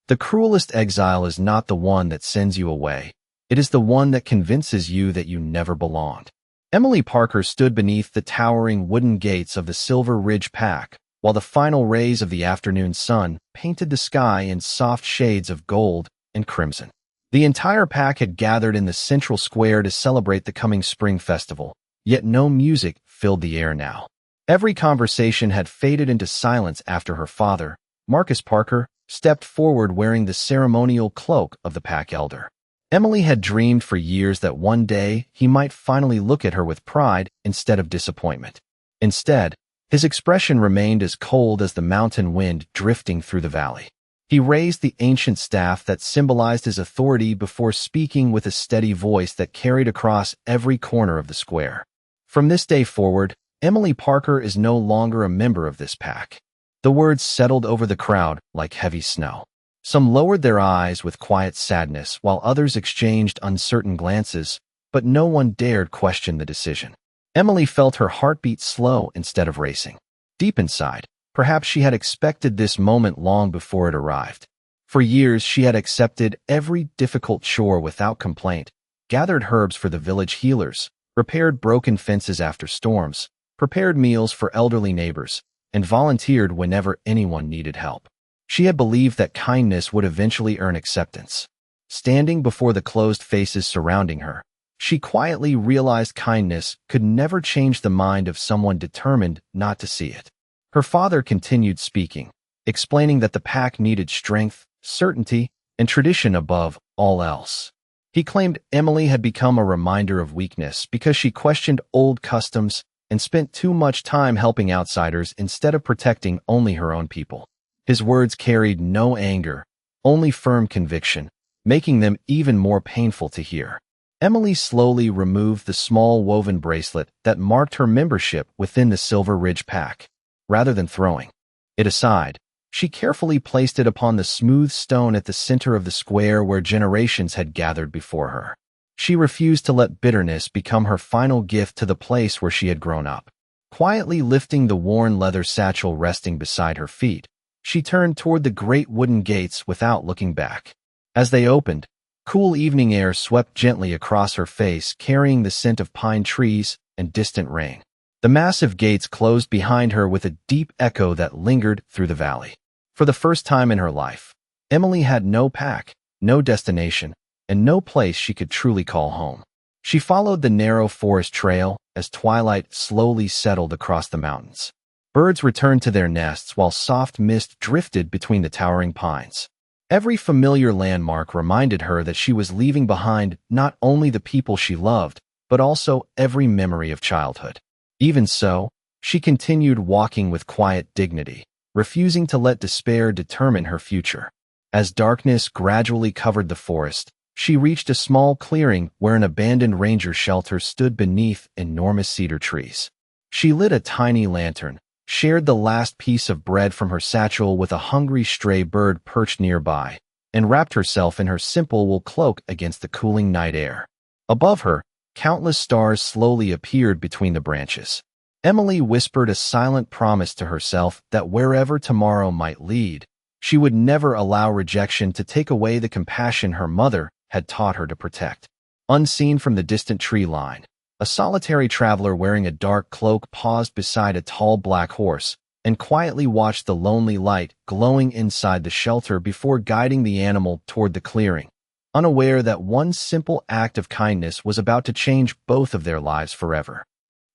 The cruelest exile is not the one that sends you away. It is the one that convinces you that you never belonged. Emily Parker stood beneath the towering wooden gates of the Silver Ridge Pack, while the final rays of the afternoon sun painted the sky in soft shades of gold and crimson. The entire pack had gathered in the central square to celebrate the coming spring festival, yet no music filled the air now. Every conversation had faded into silence after her father, Marcus Parker, stepped forward wearing the ceremonial cloak of the pack elder. Emily had dreamed for years that one day he might finally look at her with pride instead of disappointment. Instead, his expression remained as cold as the mountain wind drifting through the valley. He raised the ancient staff that symbolized his authority before speaking with a steady voice that carried across every corner of the square. From this day forward, Emily Parker is no longer a member of this pack. The words settled over the crowd like heavy snow. Some lowered their eyes with quiet sadness, while others exchanged uncertain glances, but no one dared question the decision. Emily felt her heartbeat slow instead of racing. Deep inside, perhaps she had expected this moment long before it arrived. For years, she had accepted every difficult chore without complaint, gathered herbs for the village healers, repaired broken fences after storms, prepared meals for elderly neighbors, and volunteered whenever anyone needed help. She had believed that kindness would eventually earn acceptance. Standing before the closed faces surrounding her, she quietly realized kindness could never change the mind of someone determined not to see it. Her father continued speaking, explaining that the pack needed strength, certainty, and tradition above all else. He claimed Emily had become a reminder of weakness because she questioned old customs and spent too much time helping outsiders instead of protecting only her own people. His words carried no anger, only firm conviction, making them even more painful to hear. Emily slowly removed the small woven bracelet that marked her membership within the Silver Ridge Pack. Rather than throwing it aside, she carefully placed it upon the smooth stone at the center of the square where generations had gathered before her. She refused to let bitterness become her final gift to the place where she had grown up. Quietly lifting the worn leather satchel resting beside her feet, she turned toward the great wooden gates without looking back. As they opened, cool evening air swept gently across her face, carrying the scent of pine trees and distant rain. The massive gates closed behind her with a deep echo that lingered through the valley. For the first time in her life, Emily had no pack, no destination, and no place she could truly call home. She followed the narrow forest trail as twilight slowly settled across the mountains. Birds returned to their nests while soft mist drifted between the towering pines. Every familiar landmark reminded her that she was leaving behind not only the people she loved, but also every memory of childhood. Even so, she continued walking with quiet dignity, refusing to let despair determine her future. As darkness gradually covered the forest, she reached a small clearing where an abandoned ranger shelter stood beneath enormous cedar trees. She lit a tiny lantern, shared the last piece of bread from her satchel with a hungry stray bird perched nearby, and wrapped herself in her simple wool cloak against the cooling night air. Above her, countless stars slowly appeared between the branches. Emily whispered a silent promise to herself that wherever tomorrow might lead, she would never allow rejection to take away the compassion her mother had taught her to protect. Unseen from the distant tree line, a solitary traveler wearing a dark cloak paused beside a tall black horse and quietly watched the lonely light glowing inside the shelter before guiding the animal toward the clearing, unaware that one simple act of kindness was about to change both of their lives forever.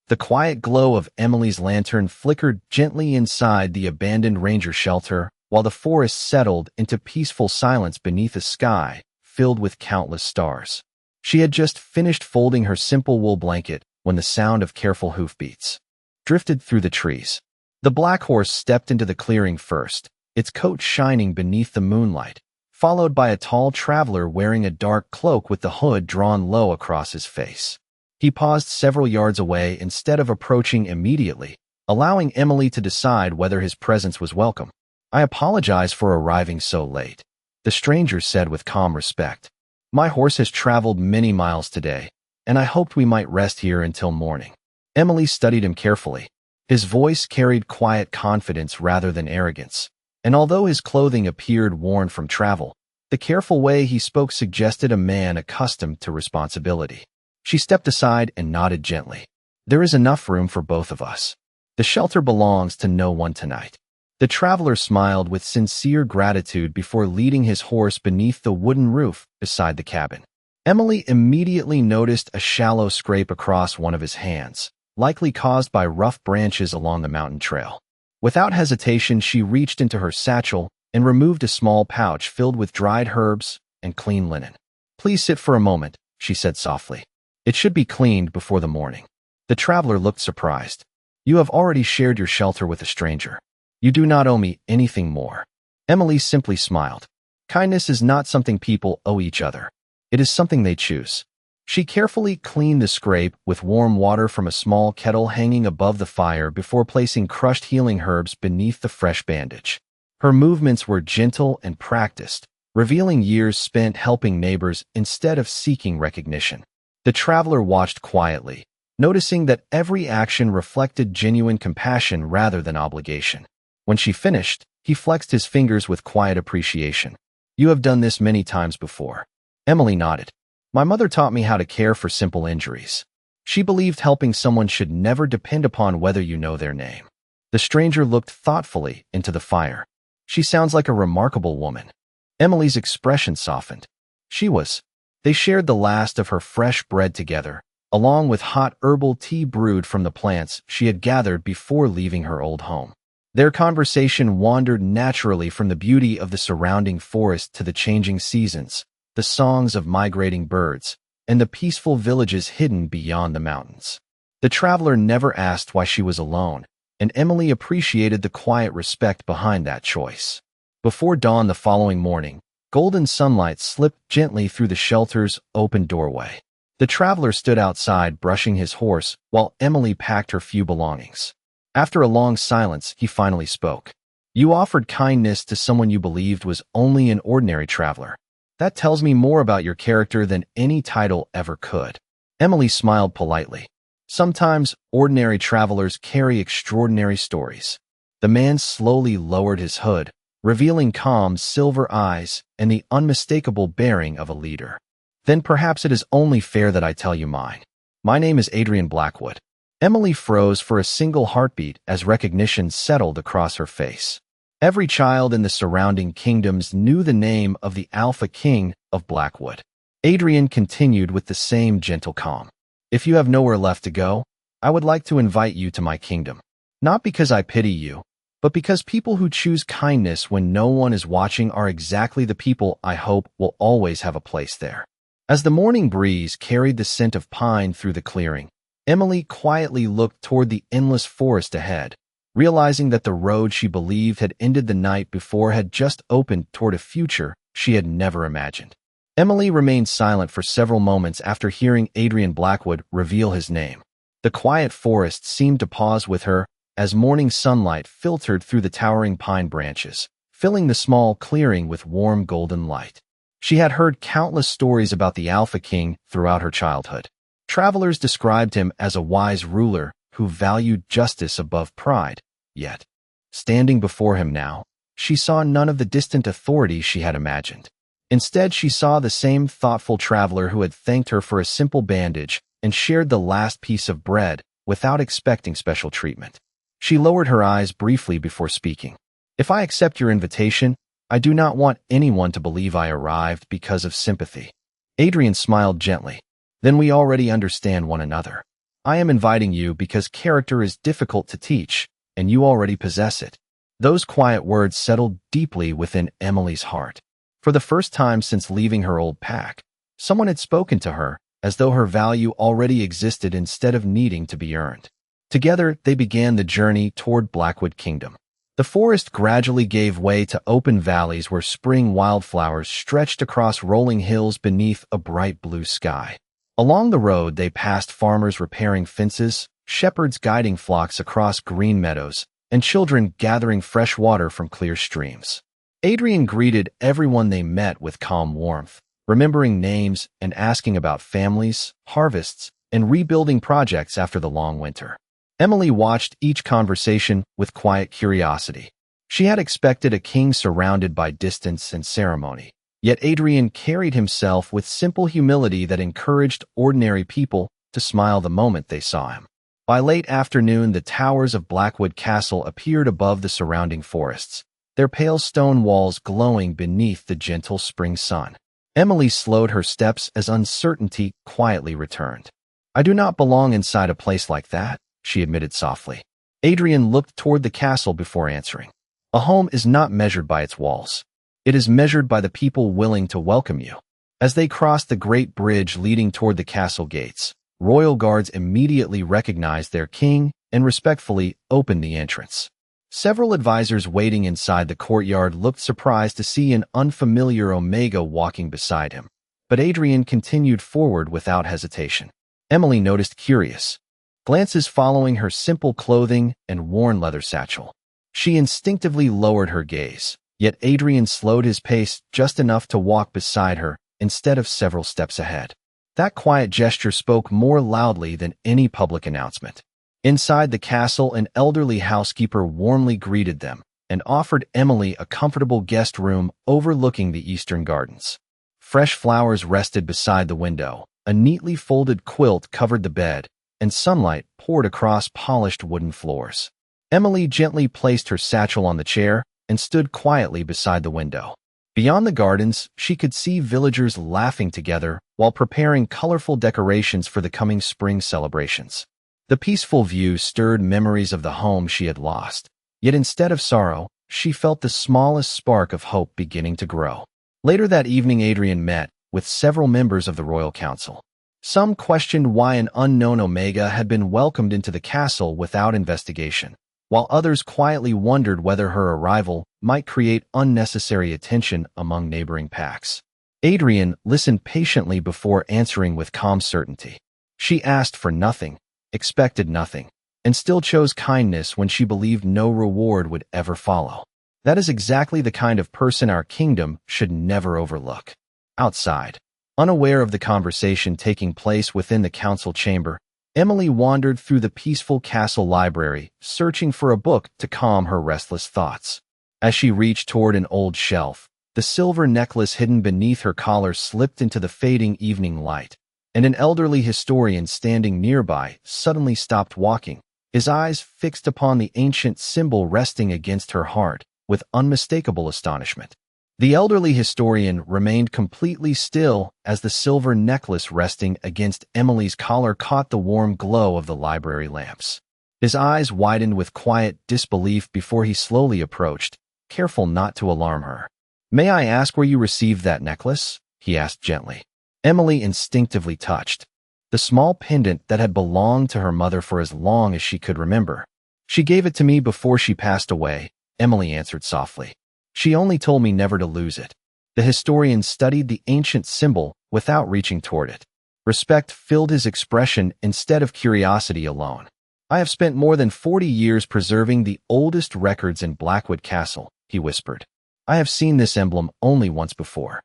The quiet glow of Emily's lantern flickered gently inside the abandoned ranger shelter, while the forest settled into peaceful silence beneath a sky filled with countless stars. She had just finished folding her simple wool blanket when the sound of careful hoofbeats drifted through the trees. The black horse stepped into the clearing first, its coat shining beneath the moonlight, followed by a tall traveler wearing a dark cloak with the hood drawn low across his face. He paused several yards away instead of approaching immediately, allowing Emily to decide whether his presence was welcome. "I apologize for arriving so late," the stranger said with calm respect. "My horse has traveled many miles today, and I hoped we might rest here until morning." Emily studied him carefully. His voice carried quiet confidence rather than arrogance. and although his clothing appeared worn from travel, the careful way he spoke suggested a man accustomed to responsibility. She stepped aside and nodded gently. There is enough room for both of us. The shelter belongs to no one tonight. The traveler smiled with sincere gratitude before leading his horse beneath the wooden roof beside the cabin. Emily immediately noticed a shallow scrape across one of his hands, likely caused by rough branches along the mountain trail. Without hesitation, she reached into her satchel and removed a small pouch filled with dried herbs and clean linen. "Please sit for a moment," she said softly. "It should be cleaned before the morning." The traveler looked surprised. "You have already shared your shelter with a stranger. You do not owe me anything more." Emily simply smiled. Kindness is not something people owe each other. It is something they choose. She carefully cleaned the scrape with warm water from a small kettle hanging above the fire before placing crushed healing herbs beneath the fresh bandage. Her movements were gentle and practiced, revealing years spent helping neighbors instead of seeking recognition. The traveler watched quietly, noticing that every action reflected genuine compassion rather than obligation. When she finished, he flexed his fingers with quiet appreciation. "You have done this many times before." Emily nodded. "My mother taught me how to care for simple injuries. She believed helping someone should never depend upon whether you know their name." The stranger looked thoughtfully into the fire. "She sounds like a remarkable woman." Emily's expression softened. She was. They shared the last of her fresh bread together, along with hot herbal tea brewed from the plants she had gathered before leaving her old home. Their conversation wandered naturally from the beauty of the surrounding forest to the changing seasons, the songs of migrating birds, and the peaceful villages hidden beyond the mountains. The traveler never asked why she was alone, and Emily appreciated the quiet respect behind that choice. Before dawn the following morning, golden sunlight slipped gently through the shelter's open doorway. The traveler stood outside brushing his horse while Emily packed her few belongings. After a long silence, he finally spoke. "You offered kindness to someone you believed was only an ordinary traveler. That tells me more about your character than any title ever could." Emily smiled politely. "Sometimes ordinary travelers carry extraordinary stories." The man slowly lowered his hood, revealing calm silver eyes and the unmistakable bearing of a leader. "Then perhaps it is only fair that I tell you mine. My name is Adrian Blackwood." Emily froze for a single heartbeat as recognition settled across her face. Every child in the surrounding kingdoms knew the name of the Alpha King of Blackwood. Adrian continued with the same gentle calm. "If you have nowhere left to go, I would like to invite you to my kingdom. Not because I pity you, but because people who choose kindness when no one is watching are exactly the people I hope will always have a place there." As the morning breeze carried the scent of pine through the clearing, Emily quietly looked toward the endless forest ahead, realizing that the road she believed had ended the night before had just opened toward a future she had never imagined. Emily remained silent for several moments after hearing Adrian Blackwood reveal his name. The quiet forest seemed to pause with her as morning sunlight filtered through the towering pine branches, filling the small clearing with warm golden light. She had heard countless stories about the Alpha King throughout her childhood. Travelers described him as a wise ruler who valued justice above pride, yet, standing before him now, she saw none of the distant authority she had imagined. Instead, she saw the same thoughtful traveler who had thanked her for a simple bandage and shared the last piece of bread without expecting special treatment. She lowered her eyes briefly before speaking. "If I accept your invitation, I do not want anyone to believe I arrived because of sympathy." Adrian smiled gently. "Then we already understand one another. I am inviting you because character is difficult to teach, and you already possess it." Those quiet words settled deeply within Emily's heart. For the first time since leaving her old pack, someone had spoken to her as though her value already existed instead of needing to be earned. Together, they began the journey toward Blackwood Kingdom. The forest gradually gave way to open valleys where spring wildflowers stretched across rolling hills beneath a bright blue sky. Along the road, they passed farmers repairing fences, shepherds guiding flocks across green meadows, and children gathering fresh water from clear streams. Adrian greeted everyone they met with calm warmth, remembering names and asking about families, harvests, and rebuilding projects after the long winter. Emily watched each conversation with quiet curiosity. She had expected a king surrounded by distance and ceremony, yet Adrian carried himself with simple humility that encouraged ordinary people to smile the moment they saw him. By late afternoon, the towers of Blackwood Castle appeared above the surrounding forests, their pale stone walls glowing beneath the gentle spring sun. Emily slowed her steps as uncertainty quietly returned. "I do not belong inside a place like that," she admitted softly. Adrian looked toward the castle before answering. "A home is not measured by its walls. It is measured by the people willing to welcome you." As they crossed the great bridge leading toward the castle gates, royal guards immediately recognized their king and respectfully opened the entrance. Several advisors waiting inside the courtyard looked surprised to see an unfamiliar Omega walking beside him, but Adrian continued forward without hesitation. Emily noticed curious glances following her simple clothing and worn leather satchel. She instinctively lowered her gaze, yet Adrian slowed his pace just enough to walk beside her instead of several steps ahead. That quiet gesture spoke more loudly than any public announcement. Inside the castle, an elderly housekeeper warmly greeted them and offered Emily a comfortable guest room overlooking the eastern gardens. Fresh flowers rested beside the window, a neatly folded quilt covered the bed, and sunlight poured across polished wooden floors. Emily gently placed her satchel on the chair and stood quietly beside the window. Beyond the gardens, she could see villagers laughing together while preparing colorful decorations for the coming spring celebrations. The peaceful view stirred memories of the home she had lost, yet instead of sorrow, she felt the smallest spark of hope beginning to grow. Later that evening, Adrian met with several members of the royal council. Some questioned why an unknown Omega had been welcomed into the castle without investigation, while others quietly wondered whether her arrival might create unnecessary attention among neighboring packs. Adrian listened patiently before answering with calm certainty. She asked for nothing, expected nothing, and still chose kindness when she believed no reward would ever follow. That is exactly the kind of person our kingdom should never overlook. Outside, unaware of the conversation taking place within the council chamber, Emily wandered through the peaceful castle library, searching for a book to calm her restless thoughts. As she reached toward an old shelf, the silver necklace hidden beneath her collar slipped into the fading evening light, and an elderly historian standing nearby suddenly stopped walking, his eyes fixed upon the ancient symbol resting against her heart with unmistakable astonishment. The elderly historian remained completely still as the silver necklace resting against Emily's collar caught the warm glow of the library lamps. His eyes widened with quiet disbelief before he slowly approached, careful not to alarm her. "May I ask where you received that necklace?" he asked gently. Emily instinctively touched the small pendant that had belonged to her mother for as long as she could remember. "She gave it to me before she passed away," Emily answered softly. "She only told me never to lose it." The historian studied the ancient symbol without reaching toward it. Respect filled his expression instead of curiosity alone. "I have spent more than 40 years preserving the oldest records in Blackwood Castle," he whispered. "I have seen this emblem only once before."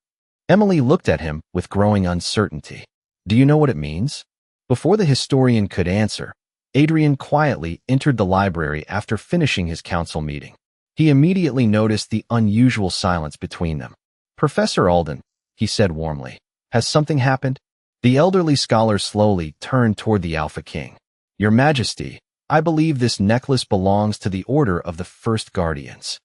Emily looked at him with growing uncertainty. "Do you know what it means?" Before the historian could answer, Adrian quietly entered the library after finishing his council meeting. He immediately noticed the unusual silence between them. "Professor Alden," he said warmly, "has something happened?" The elderly scholar slowly turned toward the Alpha King. "Your Majesty, I believe this necklace belongs to the Order of the First Guardians."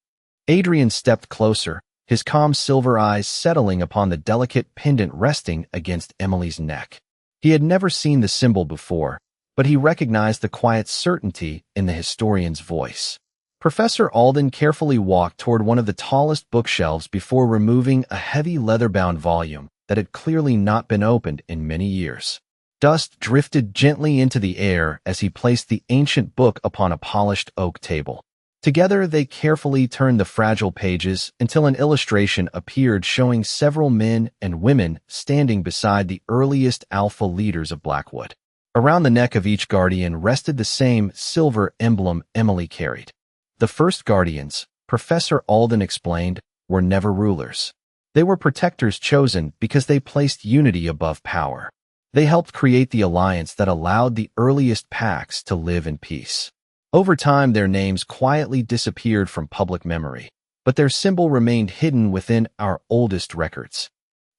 Adrian stepped closer, his calm silver eyes settling upon the delicate pendant resting against Emily's neck. He had never seen the symbol before, but he recognized the quiet certainty in the historian's voice. Professor Alden carefully walked toward one of the tallest bookshelves before removing a heavy leather-bound volume that had clearly not been opened in many years. Dust drifted gently into the air as he placed the ancient book upon a polished oak table. Together, they carefully turned the fragile pages until an illustration appeared showing several men and women standing beside the earliest alpha leaders of Blackwood. Around the neck of each guardian rested the same silver emblem Emily carried. The first guardians, Professor Alden explained, were never rulers. They were protectors chosen because they placed unity above power. They helped create the alliance that allowed the earliest packs to live in peace. Over time, their names quietly disappeared from public memory, but their symbol remained hidden within our oldest records.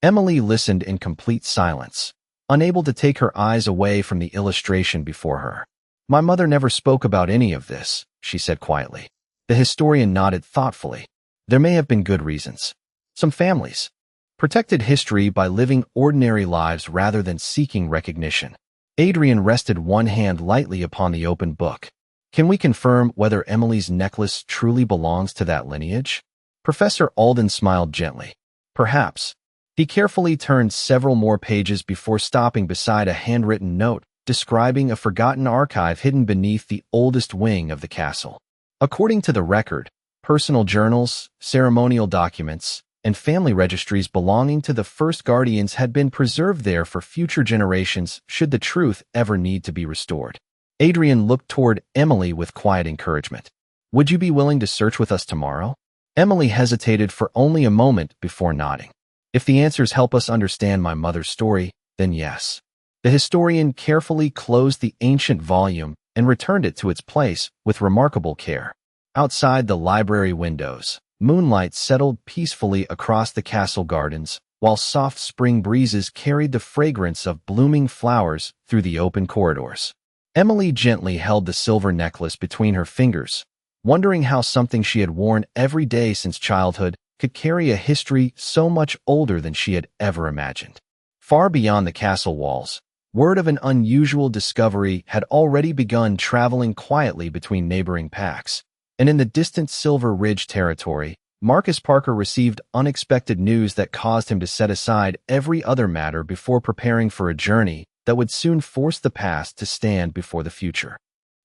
Emily listened in complete silence, unable to take her eyes away from the illustration before her. "My mother never spoke about any of this," she said quietly. The historian nodded thoughtfully. "There may have been good reasons. Some families protected history by living ordinary lives rather than seeking recognition." Adrian rested one hand lightly upon the open book. "Can we confirm whether Emily's necklace truly belongs to that lineage?" Professor Alden smiled gently. "Perhaps." He carefully turned several more pages before stopping beside a handwritten note describing a forgotten archive hidden beneath the oldest wing of the castle. According to the record, personal journals, ceremonial documents, and family registries belonging to the first guardians had been preserved there for future generations should the truth ever need to be restored. Adrian looked toward Emily with quiet encouragement. "Would you be willing to search with us tomorrow?" Emily hesitated for only a moment before nodding. "If the answers help us understand my mother's story, then yes." The historian carefully closed the ancient volume and returned it to its place with remarkable care. Outside the library windows, moonlight settled peacefully across the castle gardens, while soft spring breezes carried the fragrance of blooming flowers through the open corridors. Emily gently held the silver necklace between her fingers, wondering how something she had worn every day since childhood could carry a history so much older than she had ever imagined. Far beyond the castle walls, word of an unusual discovery had already begun traveling quietly between neighboring packs, and in the distant Silver Ridge territory, Marcus Parker received unexpected news that caused him to set aside every other matter before preparing for a journey that would soon force the past to stand before the future.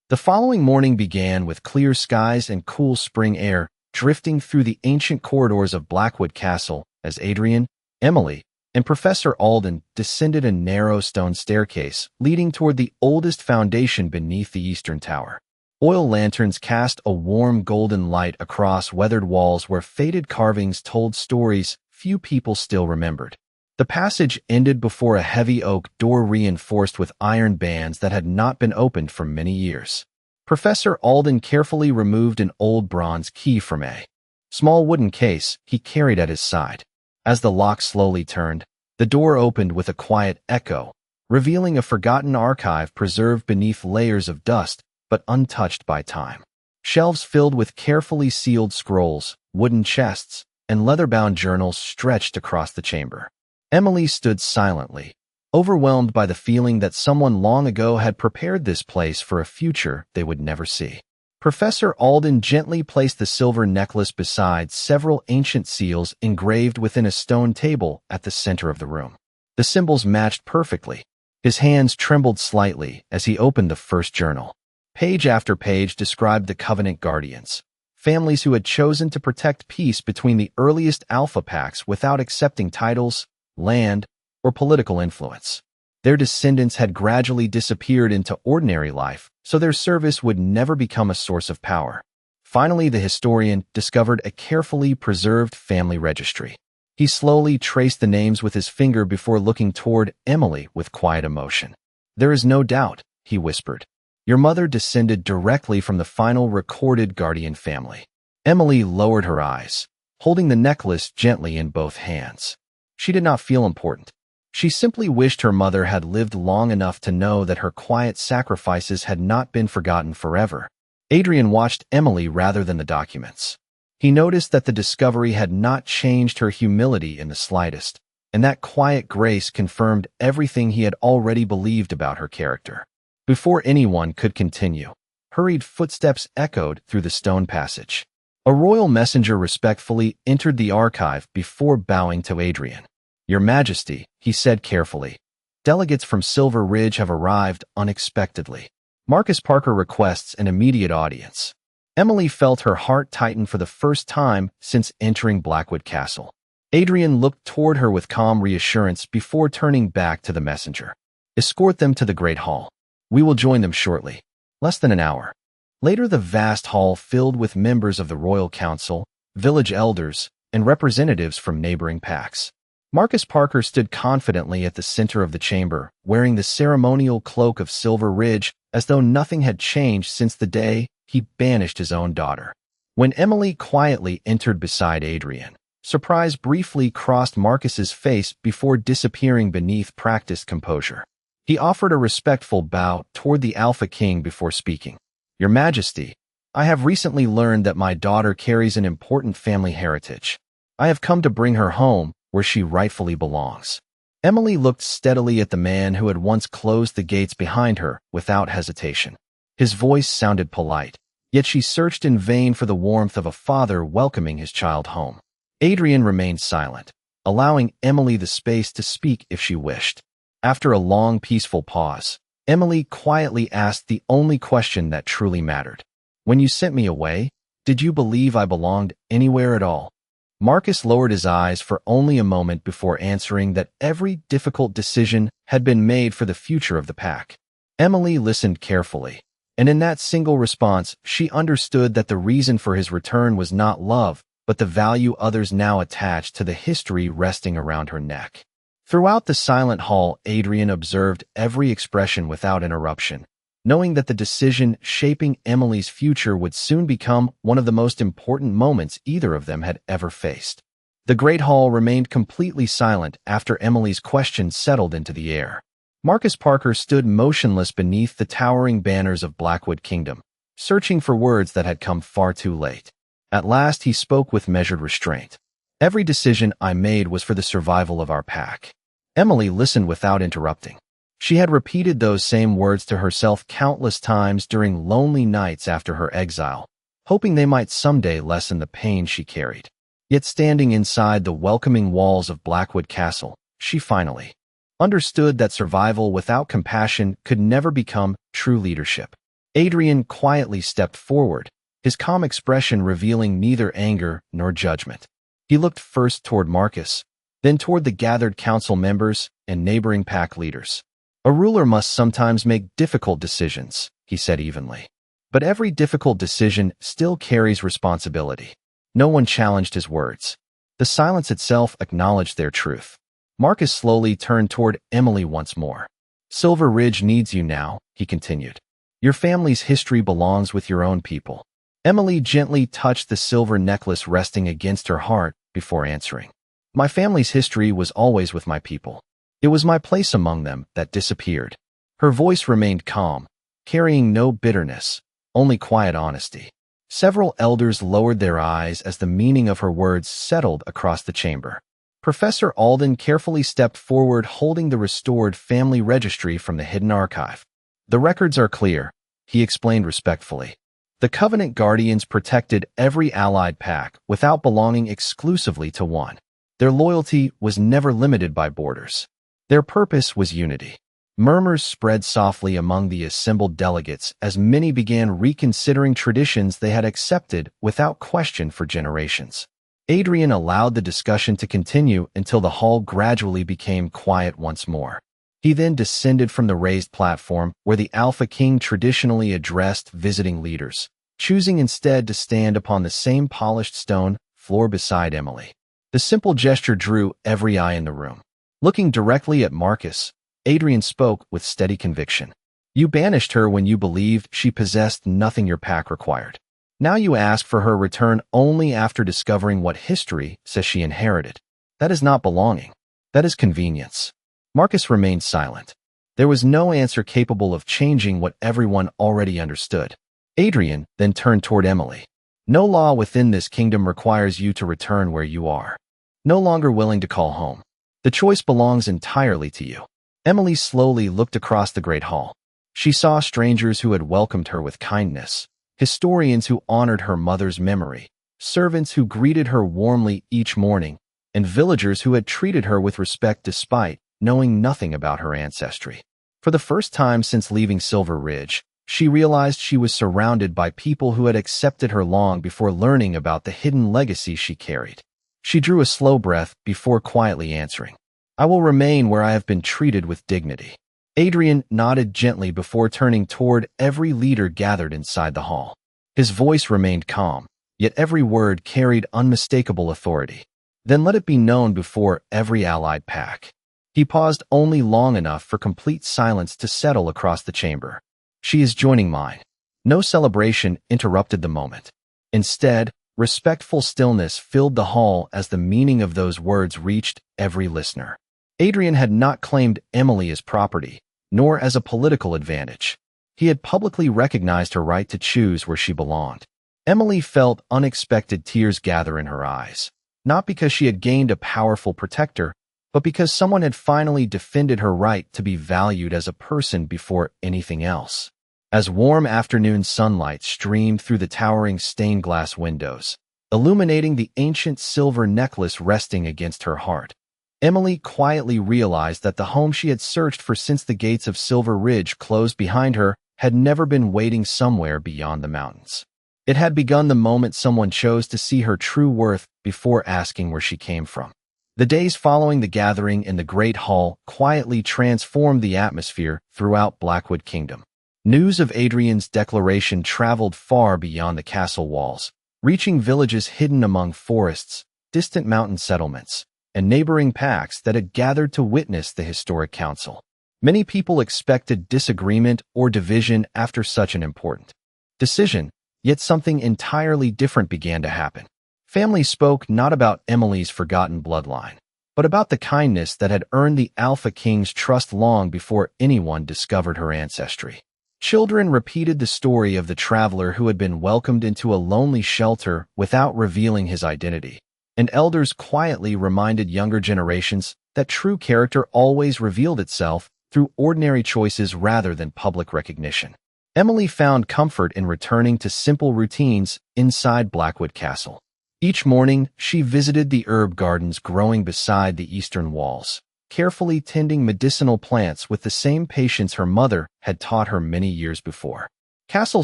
The following morning began with clear skies and cool spring air drifting through the ancient corridors of Blackwood Castle as Adrian, Emily, and Professor Alden descended a narrow stone staircase leading toward the oldest foundation beneath the eastern tower. Oil lanterns cast a warm golden light across weathered walls where faded carvings told stories few people still remembered. The passage ended before a heavy oak door reinforced with iron bands that had not been opened for many years. Professor Alden carefully removed an old bronze key from a small wooden case he carried at his side. As the lock slowly turned, the door opened with a quiet echo, revealing a forgotten archive preserved beneath layers of dust but untouched by time. Shelves filled with carefully sealed scrolls, wooden chests, and leather-bound journals stretched across the chamber. Emily stood silently, overwhelmed by the feeling that someone long ago had prepared this place for a future they would never see. Professor Alden gently placed the silver necklace beside several ancient seals engraved within a stone table at the center of the room. The symbols matched perfectly. His hands trembled slightly as he opened the first journal. Page after page described the Covenant Guardians, families who had chosen to protect peace between the earliest Alpha Pacts without accepting titles, land, or political influence. Their descendants had gradually disappeared into ordinary life, so their service would never become a source of power. Finally, the historian discovered a carefully preserved family registry. He slowly traced the names with his finger before looking toward Emily with quiet emotion. "There is no doubt," he whispered. "Your mother descended directly from the final recorded guardian family." Emily lowered her eyes, holding the necklace gently in both hands. She did not feel important. She simply wished her mother had lived long enough to know that her quiet sacrifices had not been forgotten forever. Adrian watched Emily rather than the documents. He noticed that the discovery had not changed her humility in the slightest, and that quiet grace confirmed everything he had already believed about her character. Before anyone could continue, hurried footsteps echoed through the stone passage. A royal messenger respectfully entered the archive before bowing to Adrian. "Your Majesty," he said carefully, "delegates from Silver Ridge have arrived unexpectedly. Marcus Parker requests an immediate audience." Emily felt her heart tighten for the first time since entering Blackwood Castle. Adrian looked toward her with calm reassurance before turning back to the messenger. "Escort them to the Great Hall. We will join them shortly." Less than an hour later, the vast hall filled with members of the Royal Council, village elders, and representatives from neighboring packs. Marcus Parker stood confidently at the center of the chamber, wearing the ceremonial cloak of Silver Ridge as though nothing had changed since the day he banished his own daughter. When Emily quietly entered beside Adrian, surprise briefly crossed Marcus's face before disappearing beneath practiced composure. He offered a respectful bow toward the Alpha King before speaking. "Your Majesty, I have recently learned that my daughter carries an important family heritage. I have come to bring her home where she rightfully belongs." Emily looked steadily at the man who had once closed the gates behind her without hesitation. His voice sounded polite, yet she searched in vain for the warmth of a father welcoming his child home. Adrian remained silent, allowing Emily the space to speak if she wished. After a long, peaceful pause, Emily quietly asked the only question that truly mattered. "When you sent me away, did you believe I belonged anywhere at all?" Marcus lowered his eyes for only a moment before answering that every difficult decision had been made for the future of the pack. Emily listened carefully, and in that single response, she understood that the reason for his return was not love, but the value others now attached to the history resting around her neck. Throughout the silent hall, Adrian observed every expression without interruption, knowing that the decision shaping Emily's future would soon become one of the most important moments either of them had ever faced. The Great Hall remained completely silent after Emily's question settled into the air. Marcus Parker stood motionless beneath the towering banners of Blackwood Kingdom, searching for words that had come far too late. At last he spoke with measured restraint. "Every decision I made was for the survival of our pack." Emily listened without interrupting. She had repeated those same words to herself countless times during lonely nights after her exile, hoping they might someday lessen the pain she carried. Yet standing inside the welcoming walls of Blackwood Castle, she finally understood that survival without compassion could never become true leadership. Adrian quietly stepped forward, his calm expression revealing neither anger nor judgment. He looked first toward Marcus, then toward the gathered council members and neighboring pack leaders. "A ruler must sometimes make difficult decisions," he said evenly. "But every difficult decision still carries responsibility." No one challenged his words. The silence itself acknowledged their truth. Marcus slowly turned toward Emily once more. "Silver Ridge needs you now," he continued. "Your family's history belongs with your own people." Emily gently touched the silver necklace resting against her heart before answering. "My family's history was always with my people. It was my place among them that disappeared." Her voice remained calm, carrying no bitterness, only quiet honesty. Several elders lowered their eyes as the meaning of her words settled across the chamber. Professor Alden carefully stepped forward holding the restored family registry from the hidden archive. "The records are clear," he explained respectfully. "The Covenant Guardians protected every allied pack without belonging exclusively to one. Their loyalty was never limited by borders. Their purpose was unity." Murmurs spread softly among the assembled delegates as many began reconsidering traditions they had accepted without question for generations. Adrian allowed the discussion to continue until the hall gradually became quiet once more. He then descended from the raised platform where the Alpha King traditionally addressed visiting leaders, choosing instead to stand upon the same polished stone floor beside Emily. The simple gesture drew every eye in the room. Looking directly at Marcus, Adrian spoke with steady conviction. "You banished her when you believed she possessed nothing your pack required. Now you ask for her return only after discovering what history says she inherited. That is not belonging. That is convenience." Marcus remained silent. There was no answer capable of changing what everyone already understood. Adrian then turned toward Emily. "No law within this kingdom requires you to return where you are. No longer willing to call home. The choice belongs entirely to you." Emily slowly looked across the great hall. She saw strangers who had welcomed her with kindness, historians who honored her mother's memory, servants who greeted her warmly each morning, and villagers who had treated her with respect despite knowing nothing about her ancestry. For the first time since leaving Silver Ridge, she realized she was surrounded by people who had accepted her long before learning about the hidden legacy she carried. She drew a slow breath before quietly answering, "I will remain where I have been treated with dignity." Adrian nodded gently before turning toward every leader gathered inside the hall. His voice remained calm, yet every word carried unmistakable authority. "Then let it be known before every allied pack." He paused only long enough for complete silence to settle across the chamber. "She is joining mine. No celebration interrupted the moment. Instead, respectful stillness filled the hall as the meaning of those words reached every listener. Adrian had not claimed Emily as property, nor as a political advantage. He had publicly recognized her right to choose where she belonged. Emily felt unexpected tears gather in her eyes, not because she had gained a powerful protector, but because someone had finally defended her right to be valued as a person before anything else. As warm afternoon sunlight streamed through the towering stained glass windows, illuminating the ancient silver necklace resting against her heart, Emily quietly realized that the home she had searched for since the gates of Silver Ridge closed behind her had never been waiting somewhere beyond the mountains. It had begun the moment someone chose to see her true worth before asking where she came from. The days following the gathering in the Great Hall quietly transformed the atmosphere throughout Blackwood Kingdom. News of Adrian's declaration traveled far beyond the castle walls, reaching villages hidden among forests, distant mountain settlements, and neighboring packs that had gathered to witness the historic council. Many people expected disagreement or division after such an important decision, yet something entirely different began to happen. Families spoke not about Emily's forgotten bloodline, but about the kindness that had earned the Alpha King's trust long before anyone discovered her ancestry. Children repeated the story of the traveler who had been welcomed into a lonely shelter without revealing his identity, and elders quietly reminded younger generations that true character always revealed itself through ordinary choices rather than public recognition. Emily found comfort in returning to simple routines inside Blackwood Castle. Each morning, she visited the herb gardens growing beside the eastern walls, carefully tending medicinal plants with the same patience her mother had taught her many years before. Castle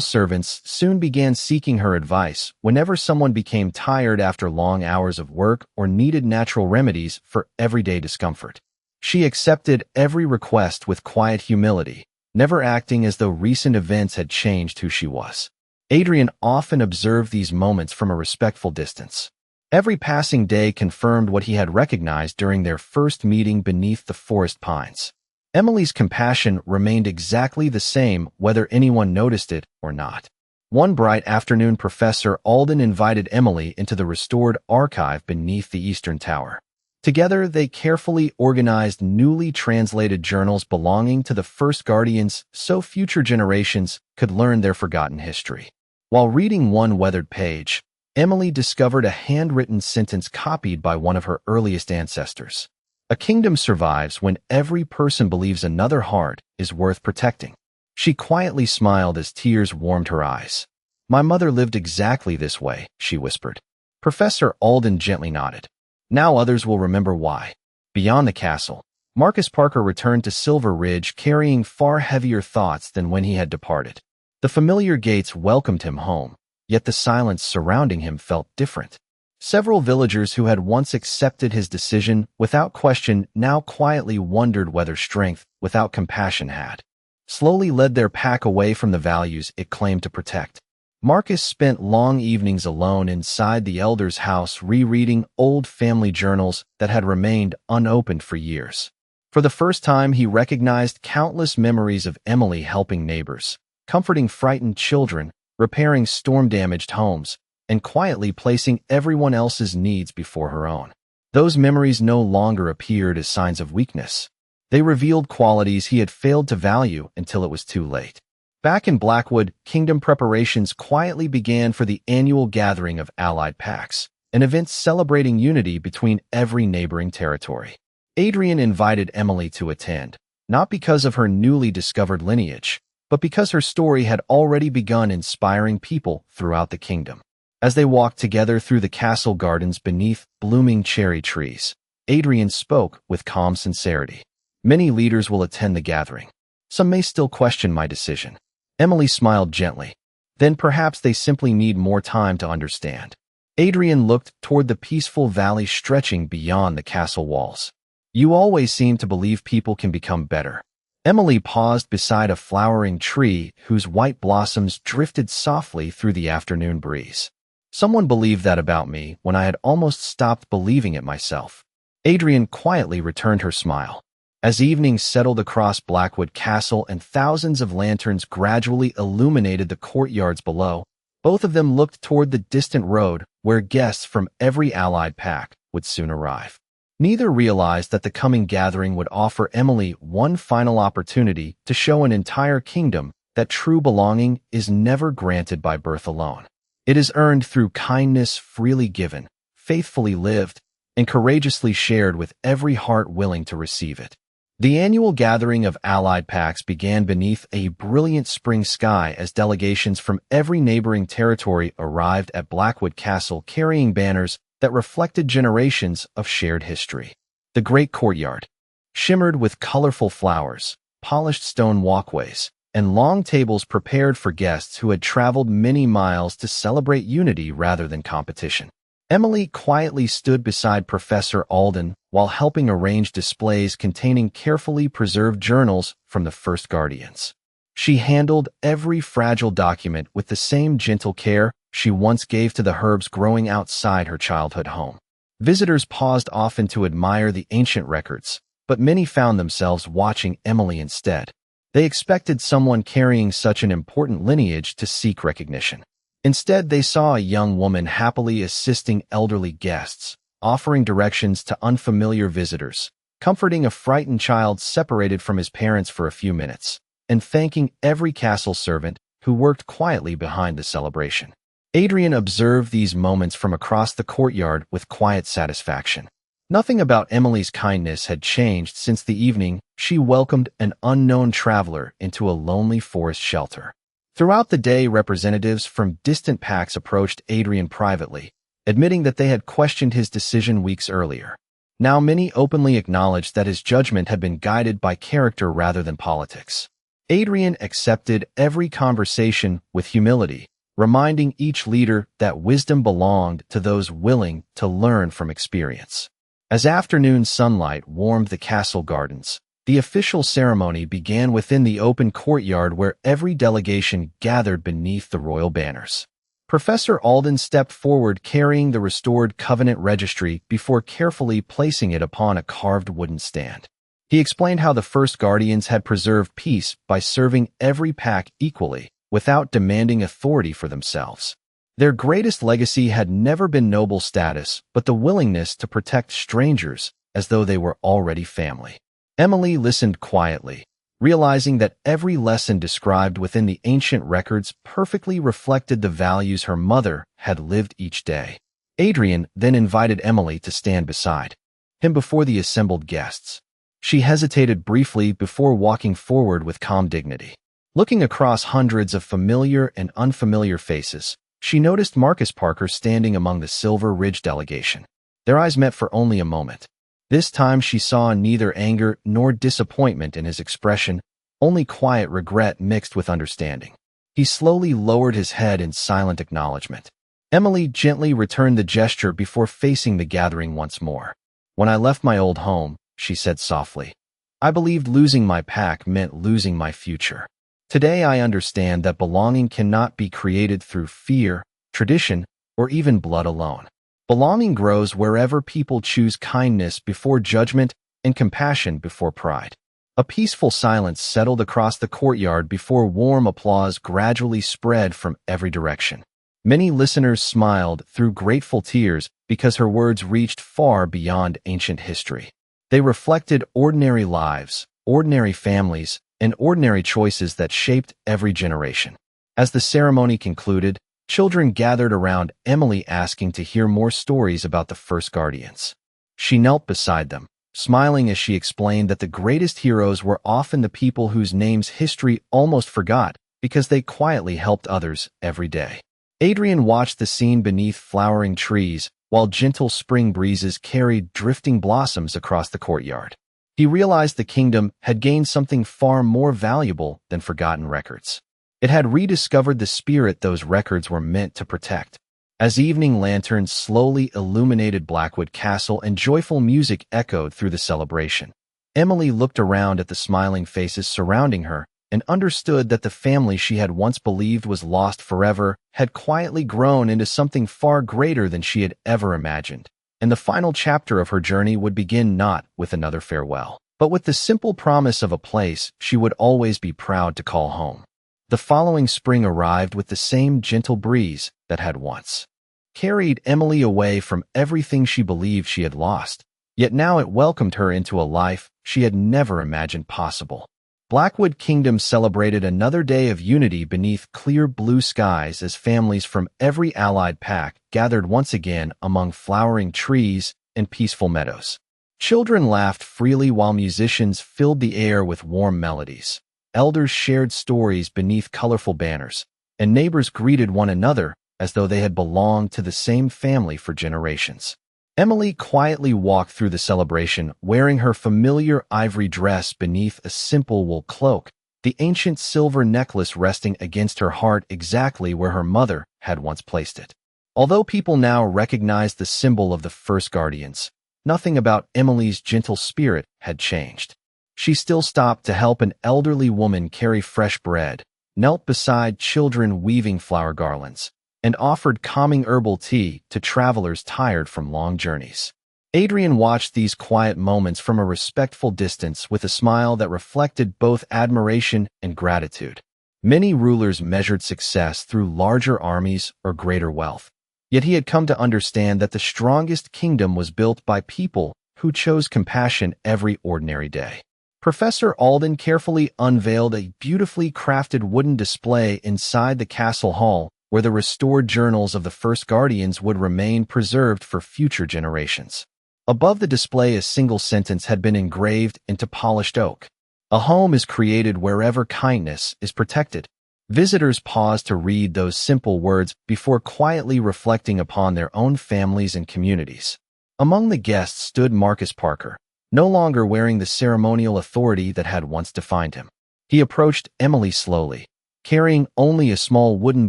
servants soon began seeking her advice whenever someone became tired after long hours of work or needed natural remedies for everyday discomfort. She accepted every request with quiet humility, never acting as though recent events had changed who she was. Adrian often observed these moments from a respectful distance. Every passing day confirmed what he had recognized during their first meeting beneath the forest pines. Emily's compassion remained exactly the same whether anyone noticed it or not. One bright afternoon, Professor Alden invited Emily into the restored archive beneath the Eastern Tower. Together, they carefully organized newly translated journals belonging to the first guardians so future generations could learn their forgotten history. While reading one weathered page, Emily discovered a handwritten sentence copied by one of her earliest ancestors. A kingdom survives when every person believes another heart is worth protecting. She quietly smiled as tears warmed her eyes. "My mother lived exactly this way," she whispered. Professor Alden gently nodded. "Now others will remember why." Beyond the castle, Marcus Parker returned to Silver Ridge carrying far heavier thoughts than when he had departed. The familiar gates welcomed him home, yet the silence surrounding him felt different. Several villagers who had once accepted his decision without question now quietly wondered whether strength without compassion had slowly led their pack away from the values it claimed to protect. Marcus spent long evenings alone inside the elder's house rereading old family journals that had remained unopened for years. For the first time, he recognized countless memories of Emily helping neighbors, comforting frightened children, repairing storm-damaged homes, and quietly placing everyone else's needs before her own. Those memories no longer appeared as signs of weakness. They revealed qualities he had failed to value until it was too late. Back in Blackwood, Kingdom preparations quietly began for the annual gathering of allied packs, an event celebrating unity between every neighboring territory. Adrian invited Emily to attend, not because of her newly discovered lineage, but because her story had already begun inspiring people throughout the kingdom. As they walked together through the castle gardens beneath blooming cherry trees, Adrian spoke with calm sincerity. "Many leaders will attend the gathering. Some may still question my decision." Emily smiled gently. "Then perhaps they simply need more time to understand." Adrian looked toward the peaceful valley stretching beyond the castle walls. "You always seem to believe people can become better." Emily paused beside a flowering tree whose white blossoms drifted softly through the afternoon breeze. "Someone believed that about me when I had almost stopped believing it myself." Adrian quietly returned her smile. As evening settled across Blackwood Castle and thousands of lanterns gradually illuminated the courtyards below, both of them looked toward the distant road where guests from every allied pack would soon arrive. Neither realized that the coming gathering would offer Emily one final opportunity to show an entire kingdom that true belonging is never granted by birth alone. It is earned through kindness freely given, faithfully lived, and courageously shared with every heart willing to receive it. The annual gathering of allied packs began beneath a brilliant spring sky as delegations from every neighboring territory arrived at Blackwood Castle carrying banners that reflected generations of shared history. The great courtyard shimmered with colorful flowers, polished stone walkways, and long tables prepared for guests who had traveled many miles to celebrate unity rather than competition. Emily quietly stood beside Professor Alden while helping arrange displays containing carefully preserved journals from the First Guardians. She handled every fragile document with the same gentle care she once gave to the herbs growing outside her childhood home. Visitors paused often to admire the ancient records, but many found themselves watching Emily instead. They expected someone carrying such an important lineage to seek recognition. Instead, they saw a young woman happily assisting elderly guests, offering directions to unfamiliar visitors, comforting a frightened child separated from his parents for a few minutes, and thanking every castle servant who worked quietly behind the celebration. Adrian observed these moments from across the courtyard with quiet satisfaction. Nothing about Emily's kindness had changed since the evening she welcomed an unknown traveler into a lonely forest shelter. Throughout the day, representatives from distant packs approached Adrian privately, admitting that they had questioned his decision weeks earlier. Now many openly acknowledged that his judgment had been guided by character rather than politics. Adrian accepted every conversation with humility, reminding each leader that wisdom belonged to those willing to learn from experience. As afternoon sunlight warmed the castle gardens, the official ceremony began within the open courtyard where every delegation gathered beneath the royal banners. Professor Alden stepped forward carrying the restored Covenant registry before carefully placing it upon a carved wooden stand. He explained how the First Guardians had preserved peace by serving every pack equally, without demanding authority for themselves. Their greatest legacy had never been noble status, but the willingness to protect strangers as though they were already family. Emily listened quietly, realizing that every lesson described within the ancient records perfectly reflected the values her mother had lived each day. Adrian then invited Emily to stand beside him before the assembled guests. She hesitated briefly before walking forward with calm dignity. Looking across hundreds of familiar and unfamiliar faces, she noticed Marcus Parker standing among the Silver Ridge delegation. Their eyes met for only a moment. This time she saw neither anger nor disappointment in his expression, only quiet regret mixed with understanding. He slowly lowered his head in silent acknowledgement. Emily gently returned the gesture before facing the gathering once more. "When I left my old home," she said softly, "I believed losing my pack meant losing my future. Today I understand that belonging cannot be created through fear, tradition, or even blood alone. Belonging grows wherever people choose kindness before judgment and compassion before pride." A peaceful silence settled across the courtyard before warm applause gradually spread from every direction. Many listeners smiled through grateful tears because her words reached far beyond ancient history. They reflected ordinary lives, ordinary families, and ordinary choices that shaped every generation. As the ceremony concluded, children gathered around Emily asking to hear more stories about the First Guardians. She knelt beside them, smiling as she explained that the greatest heroes were often the people whose names history almost forgot because they quietly helped others every day. Adrian watched the scene beneath flowering trees while gentle spring breezes carried drifting blossoms across the courtyard. He realized the kingdom had gained something far more valuable than forgotten records. It had rediscovered the spirit those records were meant to protect. As evening lanterns slowly illuminated Blackwood Castle and joyful music echoed through the celebration, Emily looked around at the smiling faces surrounding her and understood that the family she had once believed was lost forever had quietly grown into something far greater than she had ever imagined. And the final chapter of her journey would begin not with another farewell, but with the simple promise of a place she would always be proud to call home. The following spring arrived with the same gentle breeze that had once carried Emily away from everything she believed she had lost, yet now it welcomed her into a life she had never imagined possible. Blackwood Kingdom celebrated another day of unity beneath clear blue skies as families from every allied pack gathered once again among flowering trees and peaceful meadows. Children laughed freely while musicians filled the air with warm melodies. Elders shared stories beneath colorful banners, and neighbors greeted one another as though they had belonged to the same family for generations. Emily quietly walked through the celebration, wearing her familiar ivory dress beneath a simple wool cloak, the ancient silver necklace resting against her heart exactly where her mother had once placed it. Although people now recognized the symbol of the first guardians, nothing about Emily's gentle spirit had changed. She still stopped to help an elderly woman carry fresh bread, knelt beside children weaving flower garlands, and offered calming herbal tea to travelers tired from long journeys. Adrian watched these quiet moments from a respectful distance with a smile that reflected both admiration and gratitude. Many rulers measured success through larger armies or greater wealth, yet he had come to understand that the strongest kingdom was built by people who chose compassion every ordinary day. Professor Alden carefully unveiled a beautifully crafted wooden display inside the castle hall, where the restored journals of the first guardians would remain preserved for future generations. Above the display, a single sentence had been engraved into polished oak. A home is created wherever kindness is protected. Visitors paused to read those simple words before quietly reflecting upon their own families and communities. Among the guests stood Marcus Parker, no longer wearing the ceremonial authority that had once defined him. He approached Emily slowly, carrying only a small wooden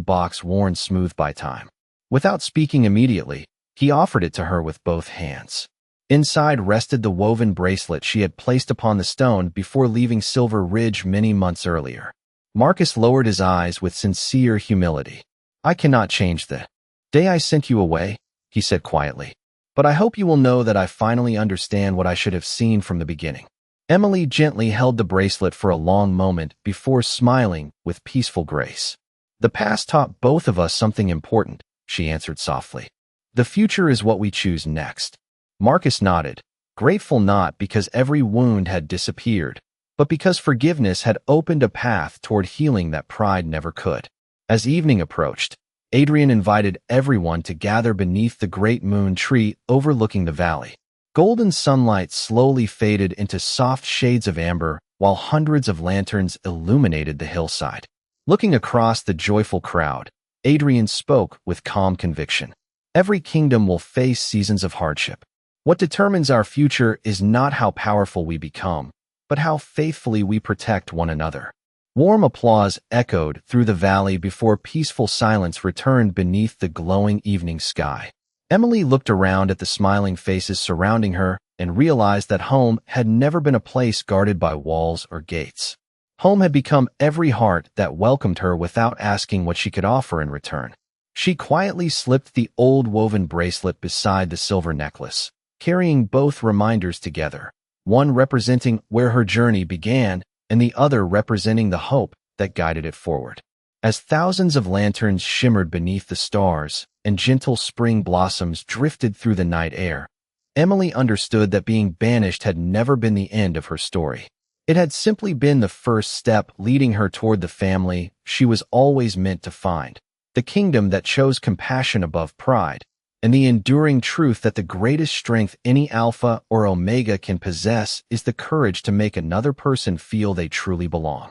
box worn smooth by time. Without speaking immediately, he offered it to her with both hands. Inside rested the woven bracelet she had placed upon the stone before leaving Silver Ridge many months earlier. Marcus lowered his eyes with sincere humility. "I cannot change the day I sent you away," he said quietly, "but I hope you will know that I finally understand what I should have seen from the beginning." Emily gently held the bracelet for a long moment before smiling with peaceful grace. "The past taught both of us something important," she answered softly. "The future is what we choose next." Marcus nodded, grateful not because every wound had disappeared, but because forgiveness had opened a path toward healing that pride never could. As evening approached, Adrian invited everyone to gather beneath the great moon tree overlooking the valley. Golden sunlight slowly faded into soft shades of amber, while hundreds of lanterns illuminated the hillside. Looking across the joyful crowd, Adrian spoke with calm conviction. "Every kingdom will face seasons of hardship. What determines our future is not how powerful we become, but how faithfully we protect one another." Warm applause echoed through the valley before peaceful silence returned beneath the glowing evening sky. Emily looked around at the smiling faces surrounding her and realized that home had never been a place guarded by walls or gates. Home had become every heart that welcomed her without asking what she could offer in return. She quietly slipped the old woven bracelet beside the silver necklace, carrying both reminders together, one representing where her journey began and the other representing the hope that guided it forward. As thousands of lanterns shimmered beneath the stars and gentle spring blossoms drifted through the night air, Emily understood that being banished had never been the end of her story. It had simply been the first step leading her toward the family she was always meant to find, the kingdom that chose compassion above pride, and the enduring truth that the greatest strength any Alpha or Omega can possess is the courage to make another person feel they truly belong.